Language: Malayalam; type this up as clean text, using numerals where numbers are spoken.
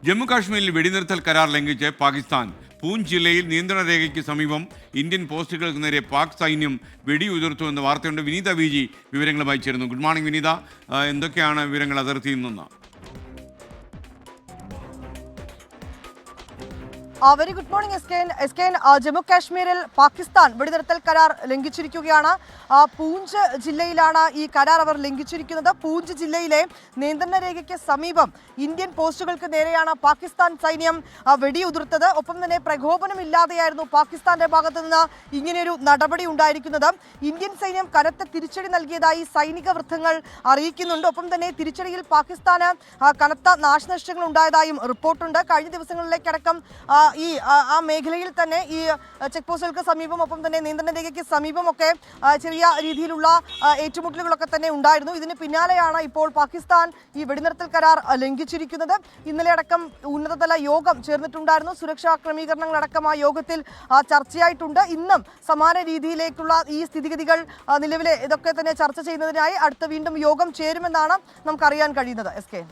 ജമ്മു കാശ്മീരിൽ വെടിനിർത്തൽ കരാർ ലംഘിച്ച് പാകിസ്ഥാൻ പൂഞ്ച് ജില്ലയിൽ നിയന്ത്രണ രേഖയ്ക്ക് സമീപം ഇന്ത്യൻ പോസ്റ്റുകൾക്ക് നേരെ പാക് സൈന്യം വെടിയുതിർത്തു എന്ന വാർത്തയുണ്ട്. വിനീത വി ജി വിവരങ്ങളുമായി ചേരുന്നു. ഗുഡ് മോർണിംഗ് വിനീത, എന്തൊക്കെയാണ് വിവരങ്ങൾ അതിർത്തിയിൽ നിന്ന്? Very good morning S K. Jammu കാശ്മീരിൽ പാകിസ്ഥാൻ വെടിനിർത്തൽ കരാർ ലംഘിച്ചിരിക്കുകയാണ്. പൂഞ്ച് ജില്ലയിലാണ് ഈ കരാർ അവർ ലംഘിച്ചിരിക്കുന്നത്. പൂഞ്ച് ജില്ലയിലെ നിയന്ത്രണ രേഖയ്ക്ക് സമീപം ഇന്ത്യൻ പോസ്റ്റുകൾക്ക് നേരെയാണ് പാകിസ്ഥാൻ സൈന്യം വെടിയുതിർത്തത്. ഒപ്പം തന്നെ പ്രകോപനമില്ലാതെയായിരുന്നു പാകിസ്ഥാന്റെ ഭാഗത്തു നിന്ന് ഇങ്ങനെയൊരു നടപടി ഉണ്ടായിരിക്കുന്നത്. ഇന്ത്യൻ സൈന്യം കനത്ത തിരിച്ചടി നൽകിയതായി സൈനിക വൃത്തങ്ങൾ അറിയിക്കുന്നുണ്ട്. ഒപ്പം തന്നെ തിരിച്ചടിയിൽ പാകിസ്ഥാന് കനത്ത നാശനഷ്ടങ്ങൾ ഉണ്ടായതായും റിപ്പോർട്ടുണ്ട്. കഴിഞ്ഞ ദിവസങ്ങളിലേക്കടക്കം ആ മേഖലയിൽ തന്നെ ഈ ചെക്ക് പോസ്റ്റുകൾക്ക് സമീപം ഒപ്പം തന്നെ നിയന്ത്രണ രേഖയ്ക്ക് സമീപമൊക്കെ ചെറിയ രീതിയിലുള്ള ഏറ്റുമുട്ടലുകളൊക്കെ തന്നെ ഉണ്ടായിരുന്നു. ഇതിന് പിന്നാലെയാണ് ഇപ്പോൾ പാകിസ്ഥാൻ ഈ വെടിനിർത്തൽ കരാർ ലംഘിച്ചിരിക്കുന്നത്. ഇന്നലെ അടക്കം ഉന്നതതല യോഗം ചേർന്നിട്ടുണ്ടായിരുന്നു. സുരക്ഷാ ക്രമീകരണങ്ങളടക്കം ആ യോഗത്തിൽ ചർച്ചയായിട്ടുണ്ട്. ഇന്നും സമാന രീതിയിലേക്കുള്ള ഈ സ്ഥിതിഗതികൾ നിലവിലെ ഇതൊക്കെ തന്നെ ചർച്ച ചെയ്യുന്നതിനായി അടുത്ത വീണ്ടും യോഗം ചേരുമെന്നാണ് നമുക്കറിയാൻ കഴിയുന്നത്. S K.